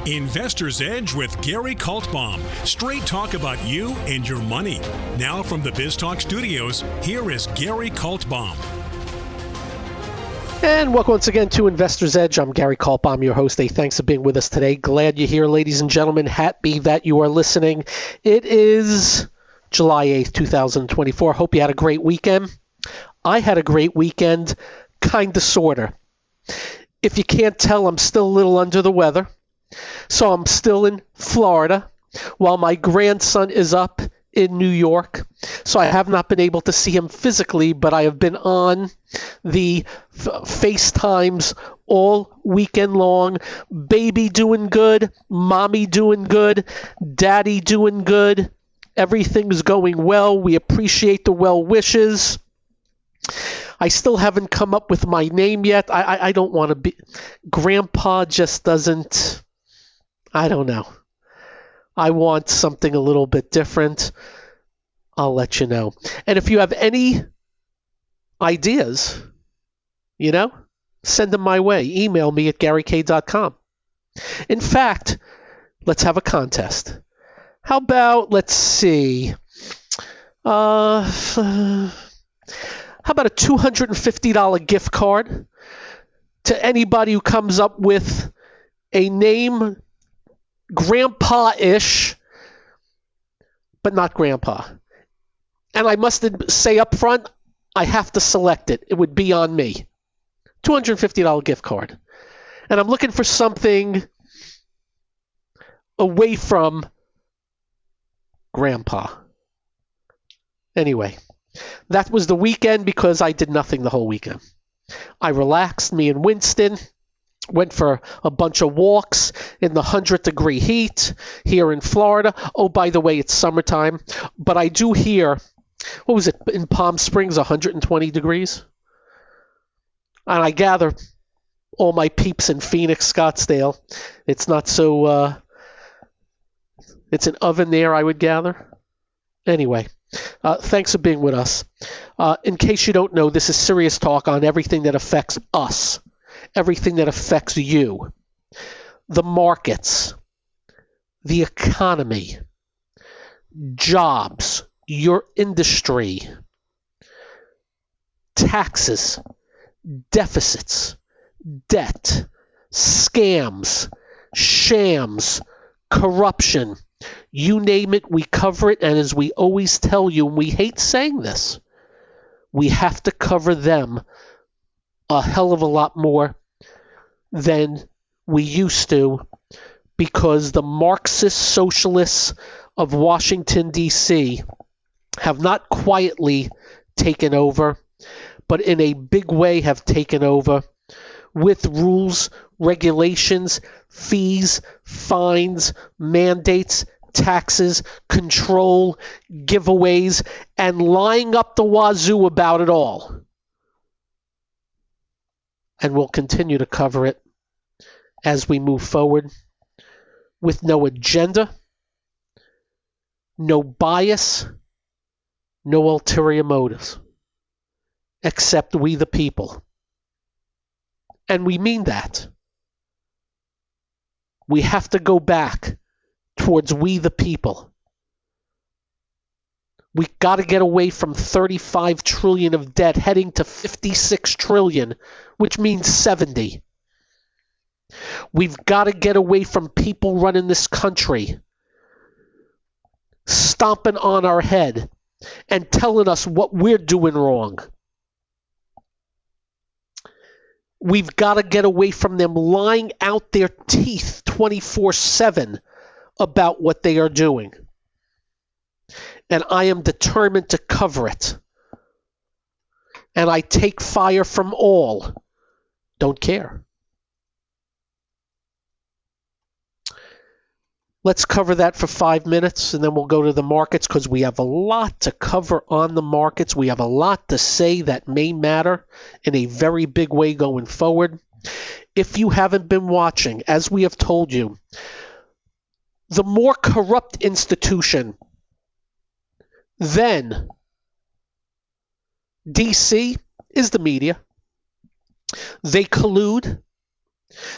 Investor's Edge with Gary Kaltbaum. Straight talk about you and your money. Now from the BizTalk studios, here is Gary Kaltbaum. And welcome once again to Investor's Edge. I'm Gary Kaltbaum, your host. Hey, thanks for being with us today. Glad you're here, ladies and gentlemen. Happy that you are listening. It is July 8th, 2024. Hope you had a great weekend. I had a great weekend, kind of, sort of. If you can't tell, I'm still a little under the weather. So I'm still in Florida while my grandson is up in New York. So I have not been able to see him physically, but I have been on the FaceTimes all weekend long. Baby doing good, mommy doing good, daddy doing good. Everything's going well. We appreciate the well wishes. I still haven't come up with my name yet. I don't want to be... Grandpa just doesn't... I don't know. I want something a little bit different. I'll let you know. And if you have any ideas, send them my way. Email me at GaryK.com. In fact, let's have a contest. How about, let's see, how about a $250 gift card to anybody who comes up with a name grandpa-ish, but not grandpa. And I must say up front, I have to select it. It would be on me. $250 gift card. And I'm looking for something away from grandpa. Anyway, that was the weekend because I did nothing the whole weekend. I relaxed, me and Winston. Went for a bunch of walks in the 100-degree heat here in Florida. Oh, by the way, it's summertime. But I do hear, what was it, in Palm Springs, 120 degrees? And I gather all my peeps in Phoenix, Scottsdale, it's not so, it's an oven there, I would gather. Anyway, thanks for being with us. In case you don't know, this is serious talk on everything that affects us. Everything that affects you, the markets, the economy, jobs, your industry, taxes, deficits, debt, scams, shams, corruption. You name it, we cover it. And as we always tell you, and we hate saying this, we have to cover them a hell of a lot more than we used to, because the Marxist socialists of Washington, D.C. have not quietly taken over, but in a big way have taken over with rules, regulations, fees, fines, mandates, taxes, control, giveaways, and lying up the wazoo about it all. And we'll continue to cover it as we move forward with no agenda, no bias, no ulterior motives, except we the people. And we mean that. We have to go back towards we the people. We got to get away from 35 trillion of debt heading to 56 trillion, which means 70. We've got to get away from people running this country stomping on our head and telling us what we're doing wrong. We've got to get away from them lying out their teeth 24/7 about what they are doing. And I am determined to cover it. And I take fire from all. Don't care. Let's cover that for 5 minutes, and then we'll go to the markets, because we have a lot to cover on the markets. We have a lot to say that may matter in a very big way going forward. If you haven't been watching, as we have told you, the more corrupt institution than DC is the media. They collude.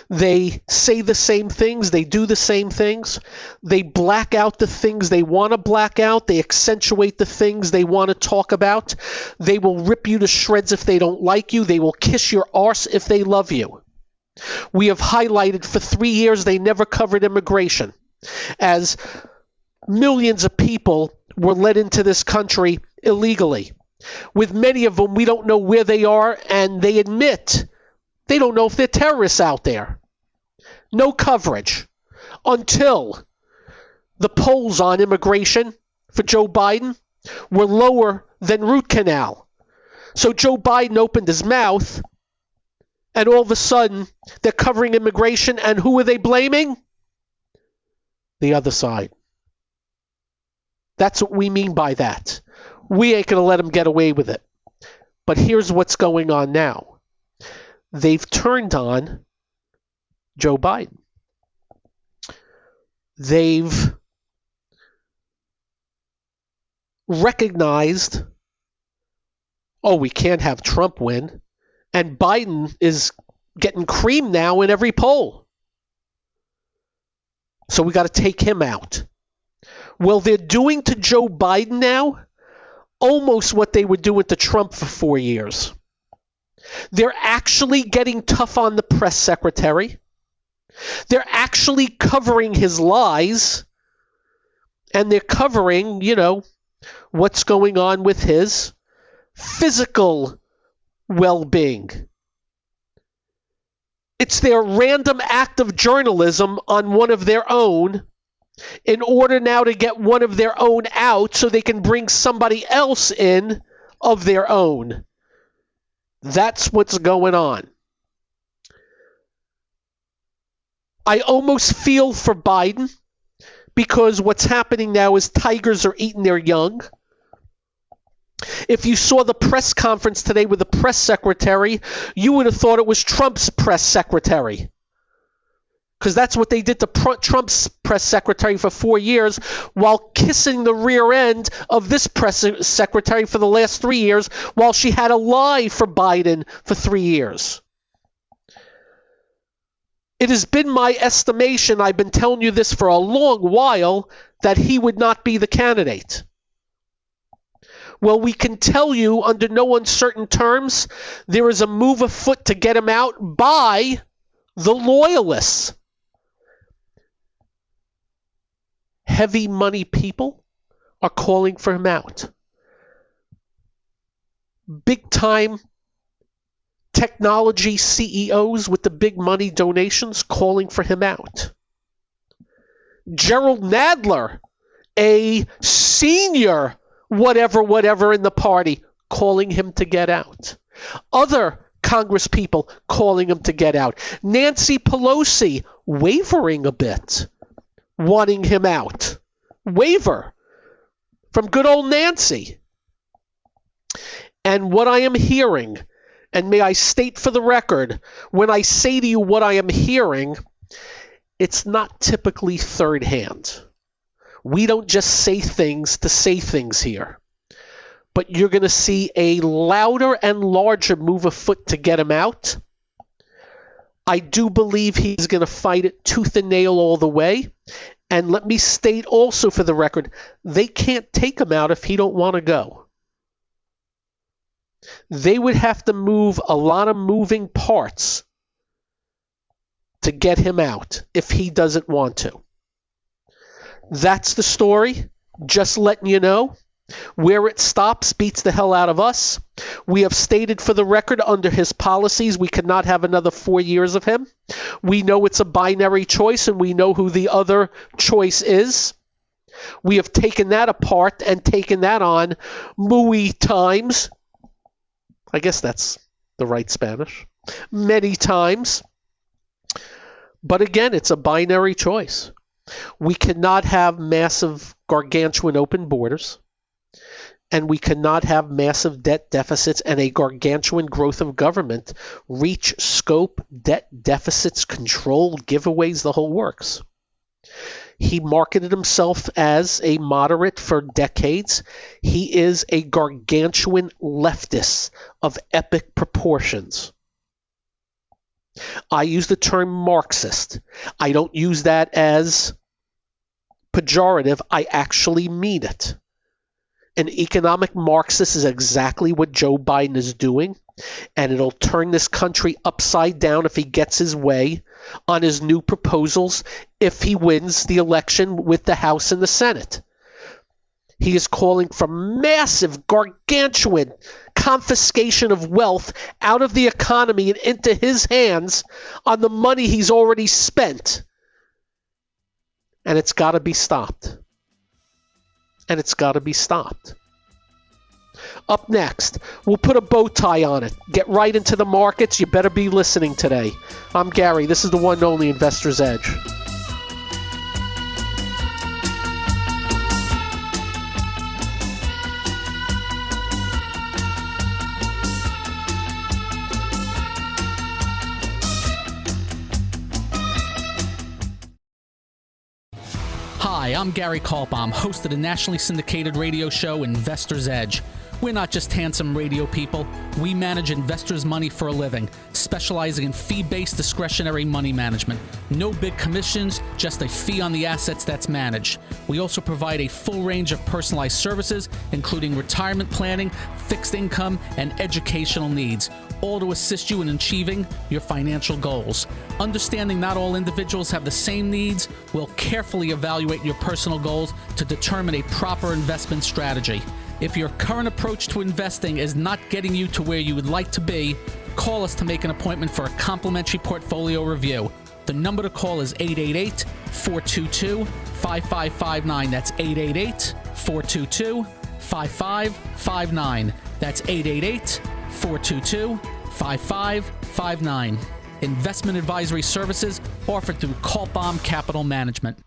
They say the same things. They do the same things. They black out the things they want to black out. They accentuate the things they want to talk about. They will rip you to shreds if they don't like you. They will kiss your arse if they love you. We have highlighted for 3 years they never covered immigration, as millions of people were let into this country illegally. With many of them, we don't know where they are, and they admit they don't know if they're terrorists out there. No coverage until the polls on immigration for Joe Biden were lower than root canal. So Joe Biden opened his mouth, and all of a sudden, they're covering immigration, and who are they blaming? The other side. That's what we mean by that. We ain't going to let them get away with it. But here's what's going on now. They've turned on Joe Biden. They've recognized, we can't have Trump win. And Biden is getting creamed now in every poll. So we got to take him out. Well, they're doing to Joe Biden now almost what they were doing to Trump for 4 years. They're actually getting tough on the press secretary. They're actually covering his lies. And they're covering, what's going on with his physical well-being. It's their random act of journalism on one of their own in order now to get one of their own out so they can bring somebody else in of their own. That's what's going on. I almost feel for Biden because what's happening now is tigers are eating their young. If you saw the press conference today with the press secretary, you would have thought it was Trump's press secretary. Because that's what they did to Trump's press secretary for 4 years while kissing the rear end of this press secretary for the last 3 years while she had a lie for Biden for 3 years. It has been my estimation, I've been telling you this for a long while, that he would not be the candidate. Well, we can tell you under no uncertain terms there is a move afoot to get him out by the loyalists. Heavy money people are calling for him out. Big time technology CEOs with the big money donations calling for him out. Gerald Nadler, a senior whatever in the party, calling him to get out. Other Congress people calling him to get out. Nancy Pelosi wavering a bit, wanting him out. Waver from good old Nancy. And what I am hearing, and may I state for the record, when I say to you what I am hearing, it's not typically third hand. We don't just say things to say things here. But you're going to see a louder and larger move afoot to get him out. I do believe he's going to fight it tooth and nail all the way. And let me state also for the record, they can't take him out if he don't want to go. They would have to move a lot of moving parts to get him out if he doesn't want to. That's the story. Just letting you know. Where it stops beats the hell out of us. We have stated for the record under his policies we cannot have another 4 years of him. We know it's a binary choice and we know who the other choice is. We have taken that apart and taken that on muy times. I guess that's the right Spanish. Many times. But again, it's a binary choice. We cannot have massive, gargantuan open borders, and we cannot have massive debt deficits and a gargantuan growth of government, reach, scope, debt deficits, control, giveaways, the whole works. He marketed himself as a moderate for decades. He is a gargantuan leftist of epic proportions. I use the term Marxist. I don't use that as pejorative. I actually mean it. An economic Marxist is exactly what Joe Biden is doing, and it'll turn this country upside down if he gets his way on his new proposals if he wins the election with the House and the Senate. He is calling for massive, gargantuan confiscation of wealth out of the economy and into his hands on the money he's already spent. And it's got to be stopped. And it's got to be stopped. Up next, we'll put a bow tie on it. Get right into the markets. You better be listening today. I'm Gary. This is the one and only Investor's Edge. Hi, I'm Gary Kaltbaum, host of the nationally syndicated radio show Investor's Edge. We're not just handsome radio people. We manage investors' money for a living, specializing in fee-based discretionary money management. No big commissions, just a fee on the assets that's managed. We also provide a full range of personalized services, including retirement planning, fixed income, and educational needs, all to assist you in achieving your financial goals. Understanding not all individuals have the same needs, we'll carefully evaluate your personal goals to determine a proper investment strategy. If your current approach to investing is not getting you to where you would like to be, call us to make an appointment for a complimentary portfolio review. The number to call is 888-422-5559. That's 888-422-5559. That's 888-422-5559. Investment advisory services offered through Kaltbaum Capital Management.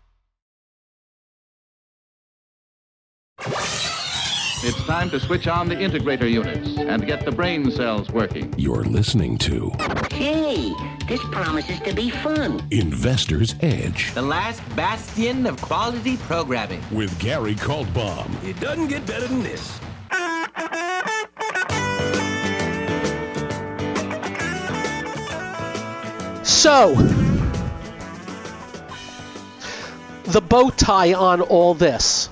It's time to switch on the integrator units and get the brain cells working. You're listening to Hey, this promises to be fun. Investor's Edge The last bastion of quality programming. with Gary Kaltbaum. It doesn't get better than this. So, the bow tie on all this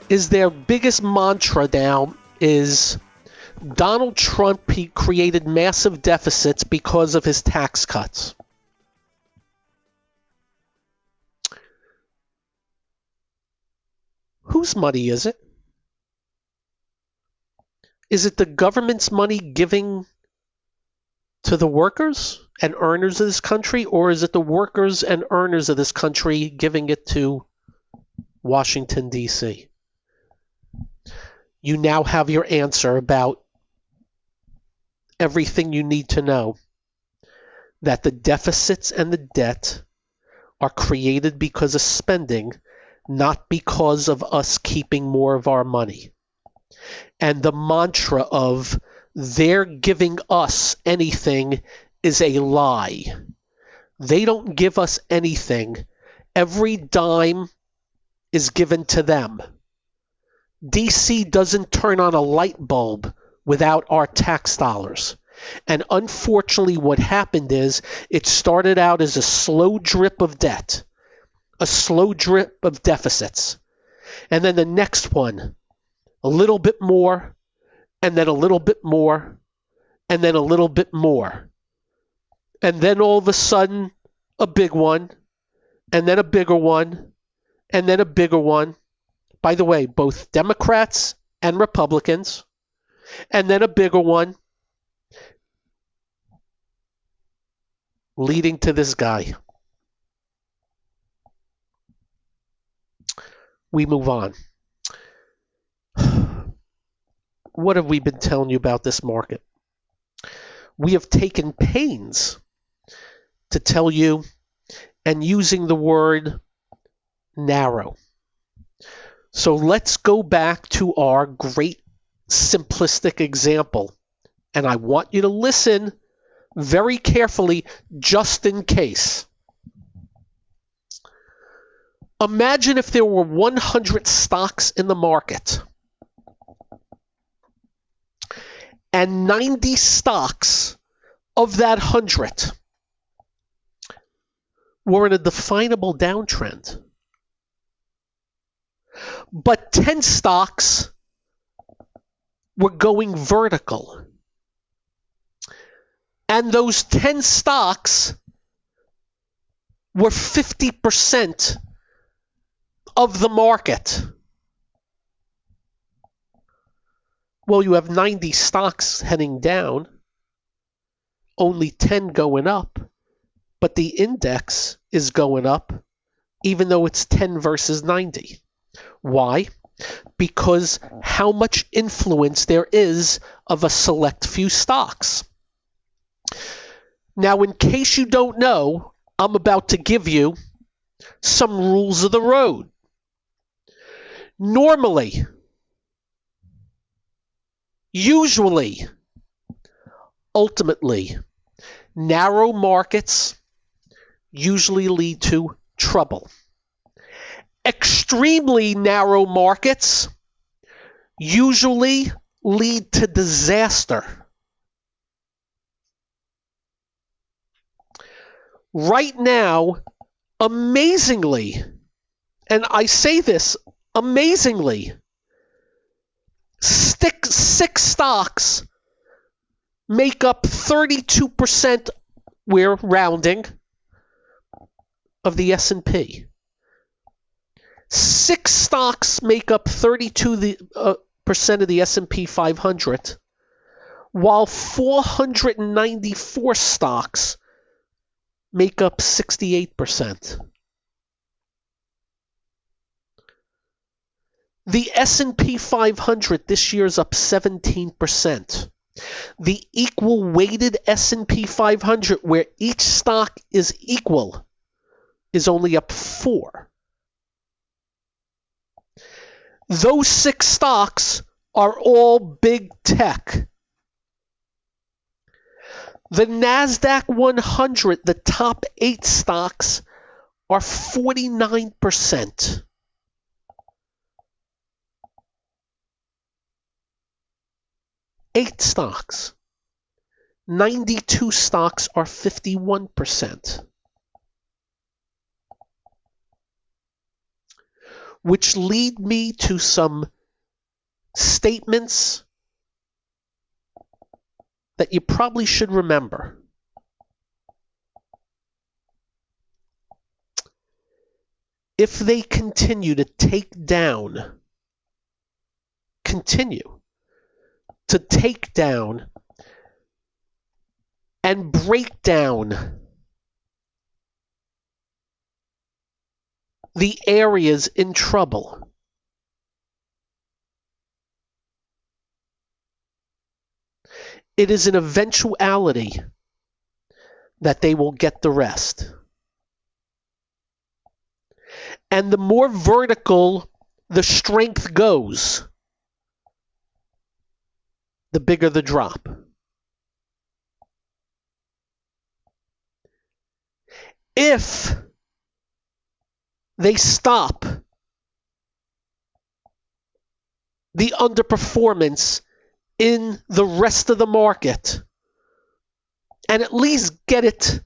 is their biggest mantra now is Donald Trump created massive deficits because of his tax cuts. Whose money is it? Is it the government's money giving to the workers and earners of this country, or is it the workers and earners of this country giving it to Washington, D.C.? You now have your answer about everything you need to know, that the deficits and the debt are created because of spending, not because of us keeping more of our money. And the mantra of they're giving us anything is a lie. They don't give us anything. Every dime is given to them. DC doesn't turn on a light bulb without our tax dollars. And unfortunately, what happened is it started out as a slow drip of debt, a slow drip of deficits. And then the next one, a little bit more, and then a little bit more, and then a little bit more. And then all of a sudden, a big one, and then a bigger one, and then a bigger one. By the way, both Democrats and Republicans, and then a bigger one, leading to this guy. We move on. What have we been telling you about this market? We have taken pains to tell you, and using the word narrow. So let's go back to our great simplistic example. And I want you to listen very carefully just in case. Imagine if there were 100 stocks in the market and 90 stocks of that 100 were in a definable downtrend. But 10 stocks were going vertical. And those 10 stocks were 50% of the market. Well, you have 90 stocks heading down, only 10 going up, but the index is going up even though it's 10 versus 90. Why? Because how much influence there is of a select few stocks. Now, in case you don't know, I'm about to give you some rules of the road. Normally, usually, ultimately, narrow markets usually lead to trouble. Extremely narrow markets usually lead to disaster. Right now, amazingly, and I say this amazingly, six stocks make up 32%, we're rounding, of the S&P. 6 stocks make up 32% of the S&P 500, while 494 stocks make up 68%. The S&P 500 this year is up 17%. The equal weighted S&P 500, where each stock is equal, is only up 4. Those 6 stocks are all big tech. The NASDAQ 100, the top 8 stocks, are 49%. Eight stocks. 92 stocks are 51%. Which lead me to some statements that you probably should remember. If they continue to take down and break down the areas in trouble, it is an eventuality that they will get the rest. And the more vertical the strength goes, the bigger the drop. If they stop the underperformance in the rest of the market and at least get it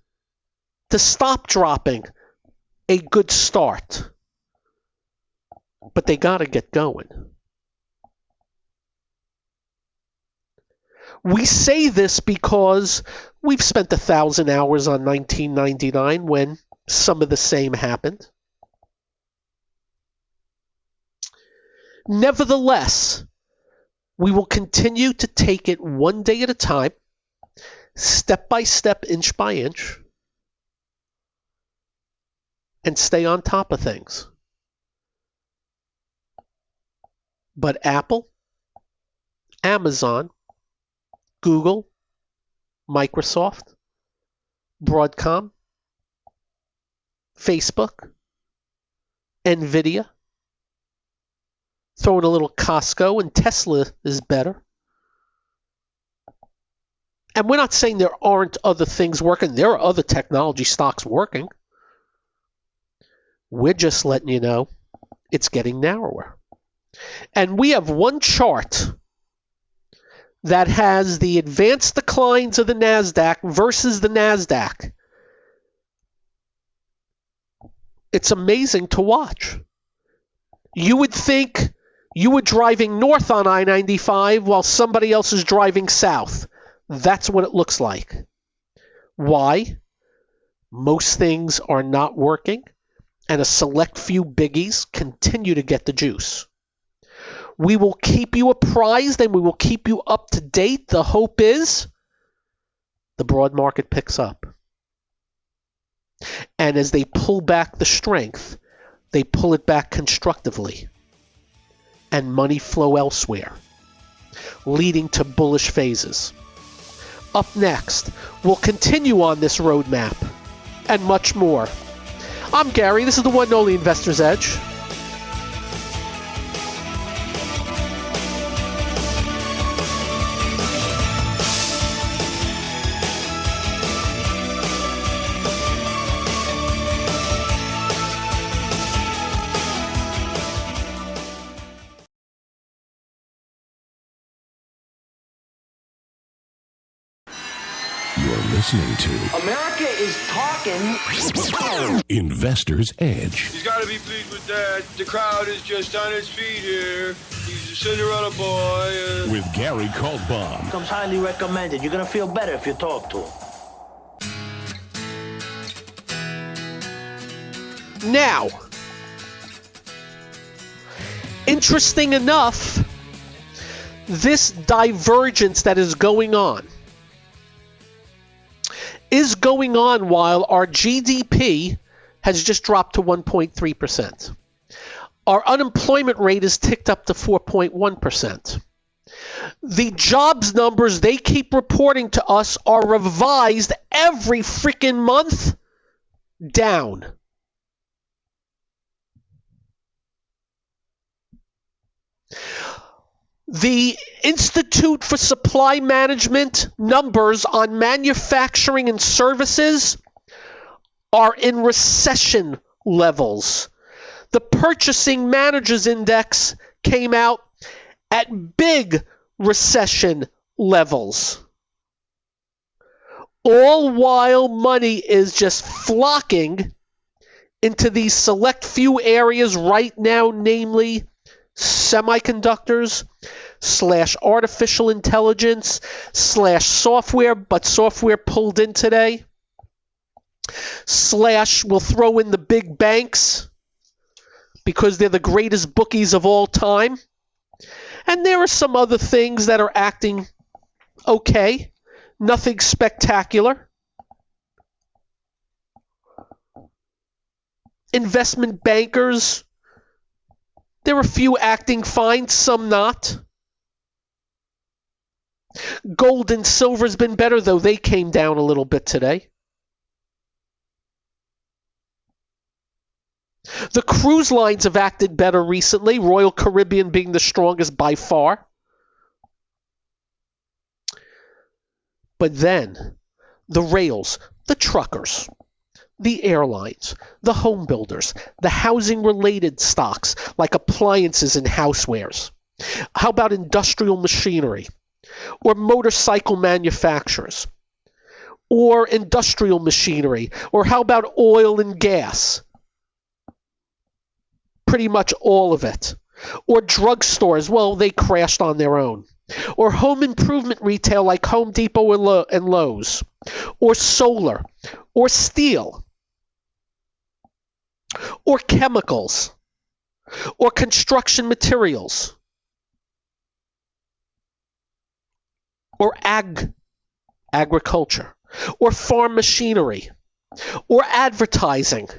to stop dropping, a good start. But they got to get going. We say this because we've spent 1,000 hours on 1999 when some of the same happened. Nevertheless, we will continue to take it one day at a time, step by step, inch by inch, and stay on top of things. But Apple, Amazon, Google, Microsoft, Broadcom, Facebook, Nvidia, throw in a little Costco, and Tesla is better. And we're not saying there aren't other things working. There are other technology stocks working. We're just letting you know it's getting narrower. And we have one chart that has the advanced declines of the NASDAQ versus the NASDAQ. It's amazing to watch. You would think you were driving north on I-95 while somebody else is driving south. That's what it looks like. Why? Most things are not working, and a select few biggies continue to get the juice. We will keep you apprised and we will keep you up to date. The hope is the broad market picks up. And as they pull back the strength, they pull it back constructively. And money flow elsewhere, leading to bullish phases. Up next, we'll continue on this roadmap and much more. I'm Gary. This is the one and only Investor's Edge. Listening to America is talking. Investor's Edge. He's got to be pleased with that. The crowd is just on its feet here. He's a Cinderella boy. With Gary Kaltbaum. Comes highly recommended. You're going to feel better if you talk to him. Now, interesting enough, this divergence that is going on while our GDP has just dropped to 1.3%. Our unemployment rate is ticked up to 4.1%. The jobs numbers they keep reporting to us are revised every freaking month down. The Institute for Supply Management numbers on manufacturing and services are in recession levels. The Purchasing Managers Index came out at big recession levels. All while money is just flocking into these select few areas right now, namely semiconductors / artificial intelligence / software, but software pulled in today, / we'll throw in the big banks because they're the greatest bookies of all time. And there are some other things that are acting okay, nothing spectacular. Investment bankers, there are a few acting fine, some not. Gold and silver's been better, though they came down a little bit today. The cruise lines have acted better recently, Royal Caribbean being the strongest by far. But then, the rails, the truckers, the airlines, the home builders, the housing-related stocks like appliances and housewares. How about industrial machinery? Or motorcycle manufacturers? Or industrial machinery? Or how about oil and gas? Pretty much all of it. Or drugstores, well, they crashed on their own. Or home improvement retail like Home Depot and Lowe's. Or solar. Or steel. Or chemicals. Or construction materials. Or agriculture. Or farm machinery. Or advertising.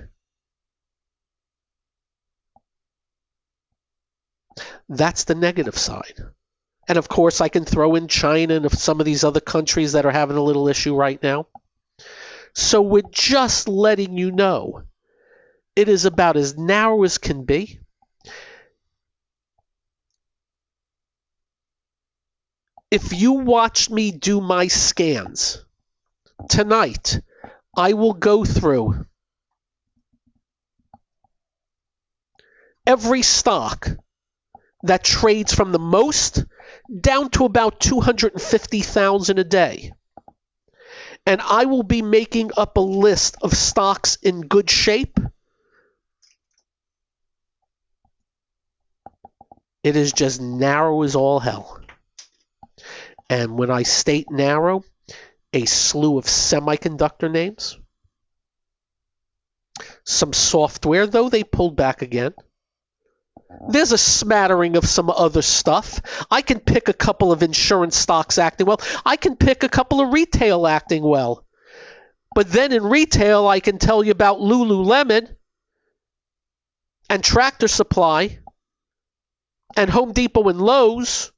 That's the negative side. And of course, I can throw in China and some of these other countries that are having a little issue right now. So we're just letting you know it is about as narrow as can be. If you watched me do my scans tonight, I will go through every stock that trades from the most down to about 250,000 a day. And I will be making up a list of stocks in good shape. It is just narrow as all hell. And when I state narrow, a slew of semiconductor names. Some software, though they pulled back again. There's a smattering of some other stuff. I can pick a couple of insurance stocks acting well. I can pick a couple of retail acting well. But then in retail, I can tell you about Lululemon and Tractor Supply and Home Depot and Lowe's,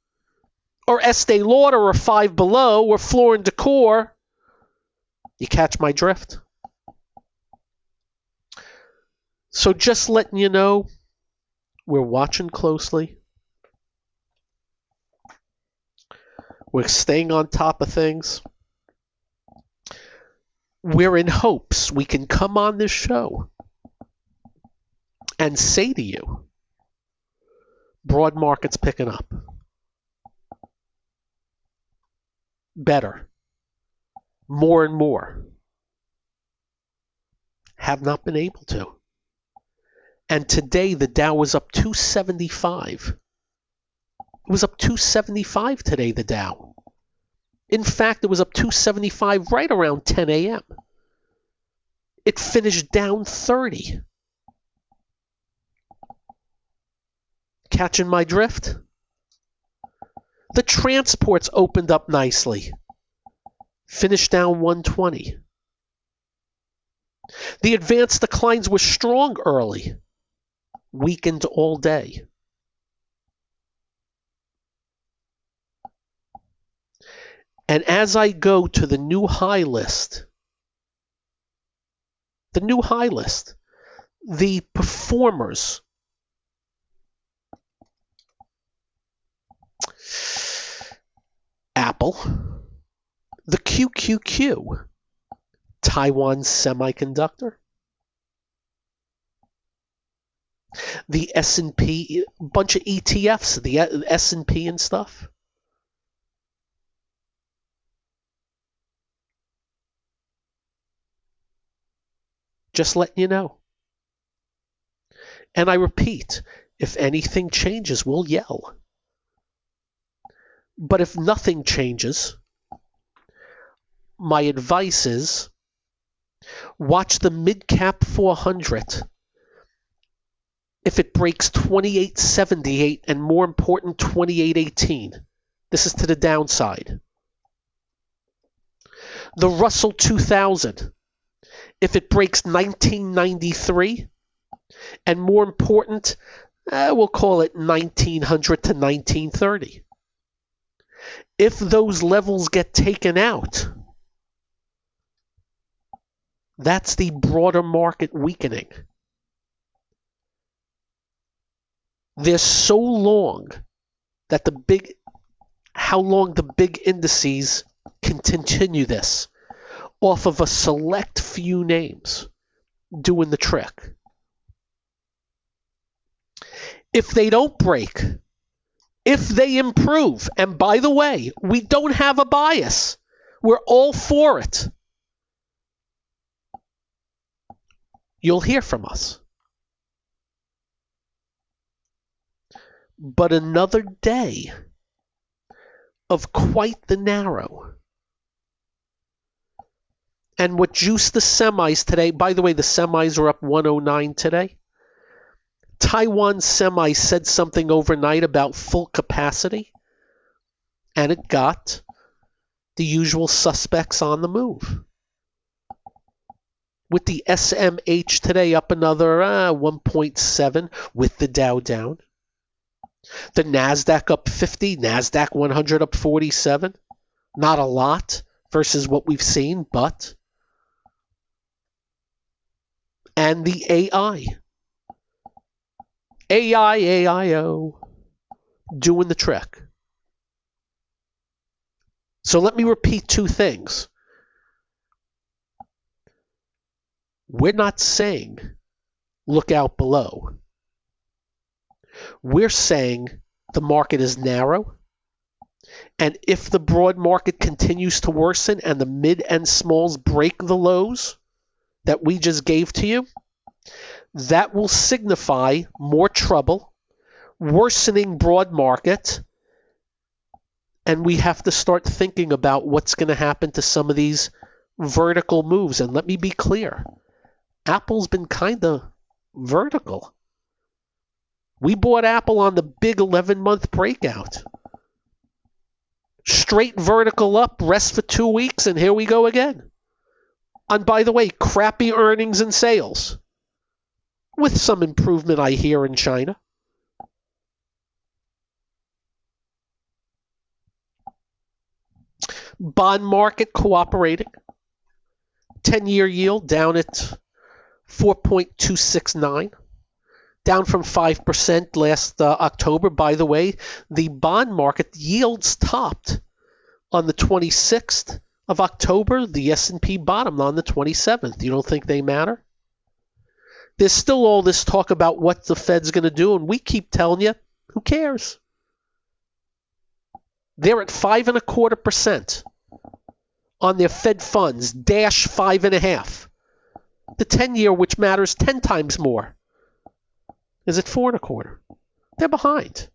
or Estee Lauder, or Five Below, or Floor and Decor. You catch my drift? So just letting you know, we're watching closely. We're staying on top of things. We're in hopes we can come on this show and say to you, broad market's picking up. Better. More and more. Have not been able to. And today the Dow was up 275. It was up 275 today, the Dow. In fact, it was up 275 right around 10 a.m. It finished down 30. Catching my drift? The transports opened up nicely. Finished down 120. The advanced declines were strong early. Weakened all day. And as I go to the new high list, the performers, Apple, the QQQ, Taiwan Semiconductor, the S&P, a bunch of ETFs, the S&P and stuff. Just letting you know. And I repeat, if anything changes, we'll yell. But if nothing changes, my advice is watch the mid-cap 400. If it breaks 2878 and more important 2818, this is to the downside. The Russell 2000, if it breaks 1993 and more important, we'll call it 1900 to 1930. If those levels get taken out, that's the broader market weakening. They're so long that how long the big indices can continue this off of a select few names doing the trick. If they don't break, if they improve, and by the way, we don't have a bias. We're all for it. You'll hear from us. But another day of quite the narrow. And what juiced the semis today, by the way, the semis are up 109 today. Taiwan Semi said something overnight about full capacity, and it got the usual suspects on the move. With the SMH today up another 1.7 with the Dow down. The NASDAQ up 50, NASDAQ 100 up 47. Not a lot versus what we've seen, but. And the AI. AIO, doing the trick. So let me repeat two things. We're not saying look out below. We're saying the market is narrow. And if the broad market continues to worsen and the mid and smalls break the lows that we just gave to you, that will signify more trouble, worsening broad market, and we have to start thinking about what's going to happen to some of these vertical moves. And let me be clear, Apple's been kind of vertical. We bought Apple on the big 11-month breakout. Straight vertical up, rest for 2 weeks, and here we go again. And by the way, crappy earnings and sales. With some improvement, I hear, in China. Bond market cooperating. 10-year yield down at 4.269. Down from 5% last October. By the way, the bond market yields topped on the 26th of October. The S&P bottomed on the 27th. You don't think they matter? There's still all this talk about what the Fed's going to do, and we keep telling you, who cares? They're at 5.25% on their Fed funds, dash 5.5. The 10-year, which matters 10 times more, is at 4.25. They're behind.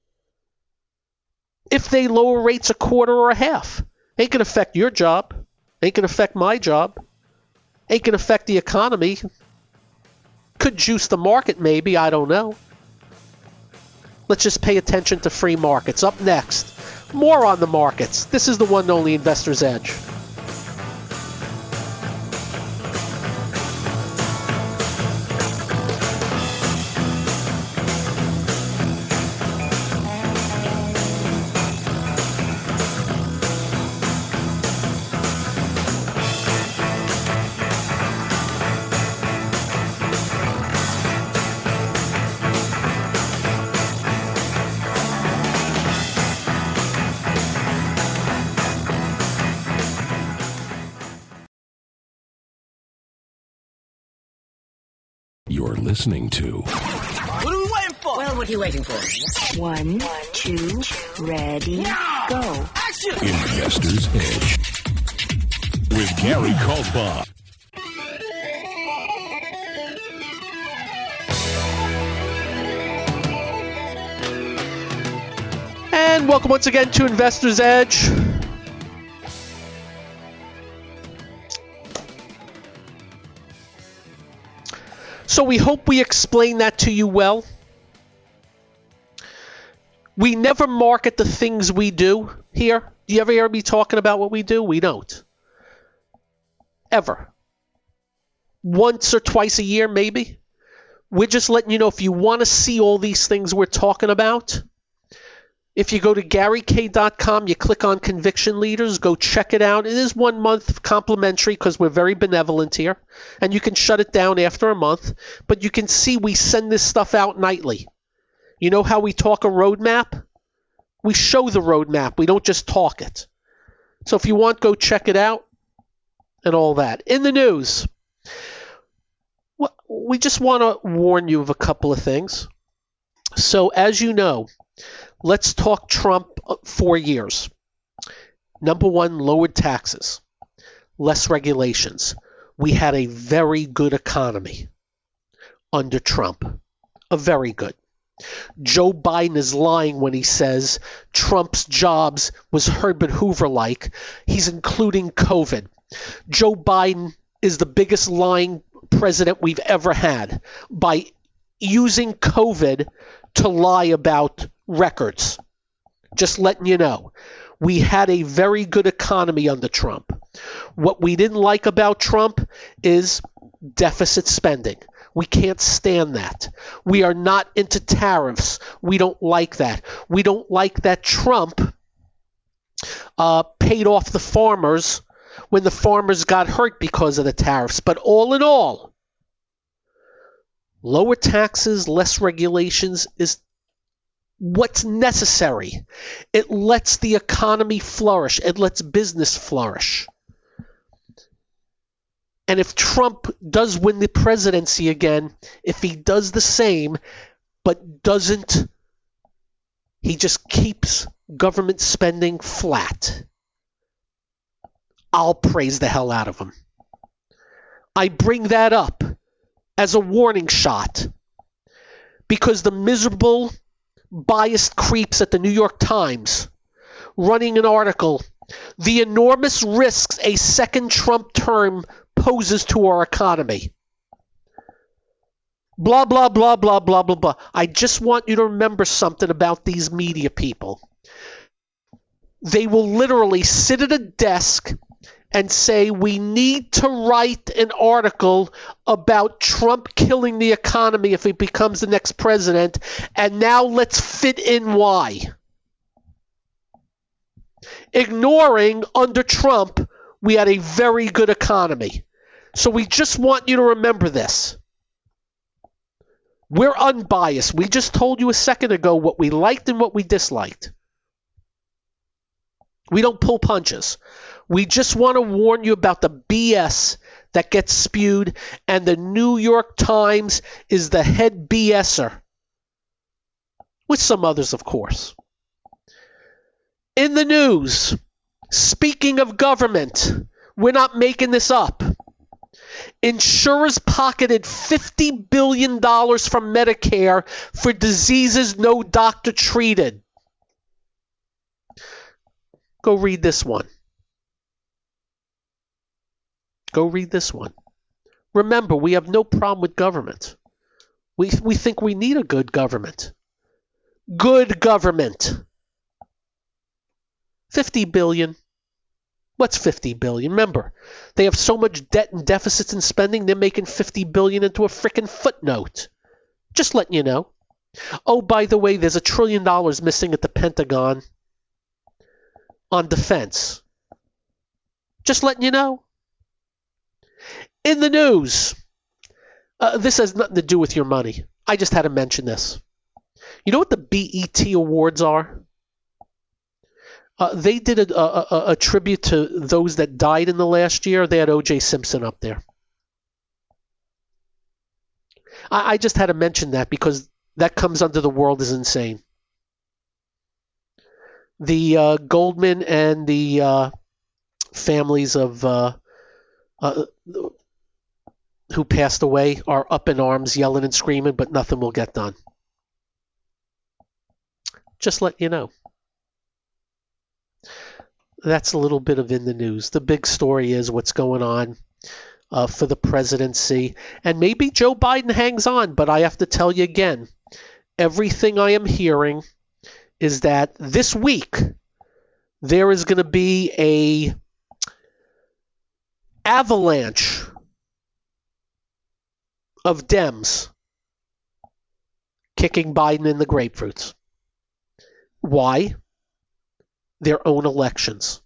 If they lower rates a quarter or a half, ain't going to affect your job, ain't going to affect my job, ain't going to affect the economy. Could juice the market maybe, I don't know. Let's just pay attention to free markets. Up next, more on the markets. This is the one and only Investor's Edge. You're listening to What are we waiting for? Well, what are you waiting for? 1, 2, ready, go. Action! Investor's Edge with Gary Kaltbaum. And welcome once again to Investor's Edge. So we hope we explain that to you well. We never market the things we do here. Do you ever hear me talking about what we do? We don't. Ever. Once or twice a year, maybe. We're just letting you know, if you want to see all these things we're talking about, if you go to GaryK.com, you click on Conviction Leaders, go check it out. It is 1 month complimentary because we're very benevolent here. And you can shut it down after a month. But you can see we send this stuff out nightly. You know how we talk a roadmap? We show the roadmap. We don't just talk it. So if you want, go check it out and all that. In the news, we just want to warn you of a couple of things. So as you know, let's talk Trump 4 years. Number one, lowered taxes, less regulations. We had a very good economy under Trump, a very good. Joe Biden is lying when he says Trump's jobs was Herbert Hoover-like. He's including COVID. Joe Biden is the biggest lying president we've ever had by using COVID to lie about records. Just letting you know. We had a very good economy under Trump. What we didn't like about Trump is deficit spending. We can't stand that. We are not into tariffs. We don't like that. We don't like that Trump paid off the farmers when the farmers got hurt because of the tariffs. But all in all, lower taxes, less regulations is what's necessary. It lets the economy flourish. It lets business flourish. And if Trump does win the presidency again, if he does the same, but doesn't He just keeps government spending flat. I'll praise the hell out of him. I bring that up as a warning shot because the miserable, biased creeps at the New York Times running an article, The Enormous Risks a Second Trump Term Poses to Our Economy. Blah, blah, blah, blah, blah, blah, blah. I just want you to remember something about these media people. They will literally sit at a desk and say, we need to write an article about Trump killing the economy if he becomes the next president, and now let's fit in why. Ignoring under Trump, we had a very good economy. So we just want you to remember this. We're unbiased. We just told you a second ago what we liked and what we disliked. We don't pull punches. We just want to warn you about the BS that gets spewed, and the New York Times is the head BSer, with some others, of course. In the news, speaking of government, we're not making this up. Insurers pocketed $50 billion from Medicare for diseases no doctor treated. Go read this one. Go read this one. Remember, we have no problem with government. We think we need a good government. Good government. 50 billion. What's 50 billion? Remember, they have so much debt and deficits and spending, they're making 50 billion into a frickin' footnote. Just letting you know. Oh, by the way, there's $1 trillion missing at the Pentagon on defense. Just letting you know. In the news, this has nothing to do with your money. I just had to mention this. You know what the BET Awards are? They did a tribute to those that died in the last year. They had O.J. Simpson up there. I just had to mention that because that comes under The World is Insane. The Goldman and the families of who passed away are up in arms, yelling and screaming, but nothing will get done. Just let you know. That's a little bit of in the news. The big story is what's going on for the presidency. And maybe Joe Biden hangs on, but I have to tell you again, everything I am hearing is that this week there is going to be a avalanche of Dems kicking Biden in the grapefruits. Why? Their own elections.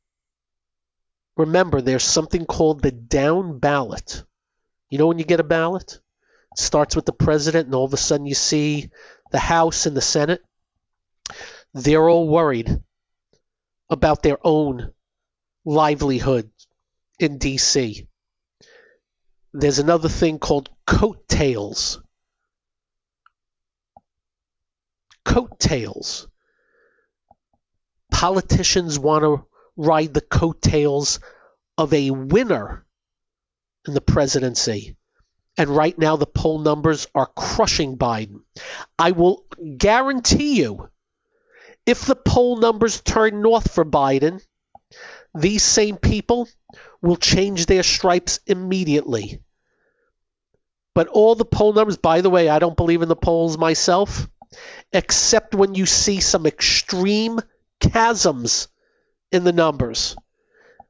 Remember, there's something called the down ballot. You know when you get a ballot? It starts with the president and all of a sudden you see the House and the Senate. They're all worried about their own livelihood in D.C. There's another thing called coattails. Coattails. Politicians want to ride the coattails of a winner in the presidency. And right now the poll numbers are crushing Biden. I will guarantee you, if the poll numbers turn north for Biden, these same people will change their stripes immediately. But all the poll numbers, by the way, I don't believe in the polls myself, except when you see some extreme chasms in the numbers.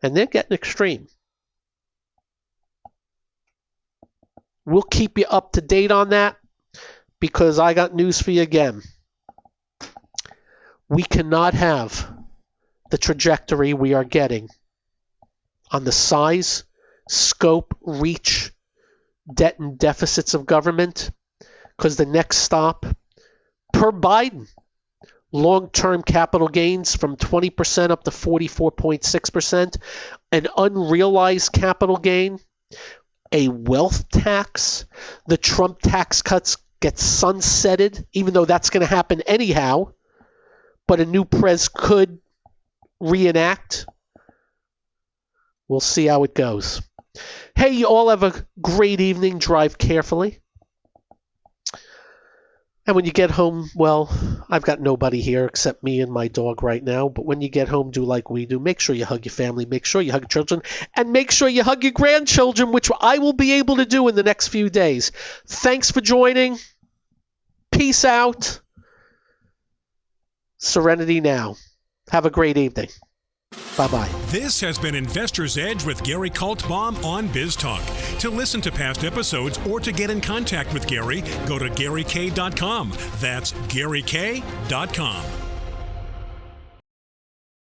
And they're getting extreme. We'll keep you up to date on that because I got news for you again. We cannot have the trajectory we are getting on the size, scope, reach, debt and deficits of government, because the next stop, per Biden, long-term capital gains from 20% up to 44.6%, an unrealized capital gain, a wealth tax, the Trump tax cuts get sunsetted, even though that's going to happen anyhow. but a new prez could reenact. We'll see how it goes. Hey, you all have a great evening. Drive carefully. And when you get home, well, I've got nobody here except me and my dog right now. But when you get home, do like we do. Make sure you hug your family. Make sure you hug your children. And make sure you hug your grandchildren, which I will be able to do in the next few days. Thanks for joining. Peace out. Serenity now. Have a great evening. Bye-bye. This has been Investor's Edge with Gary Kaltbaum on BizTalk. To listen to past episodes or to get in contact with Gary, go to GaryK.com. That's GaryK.com.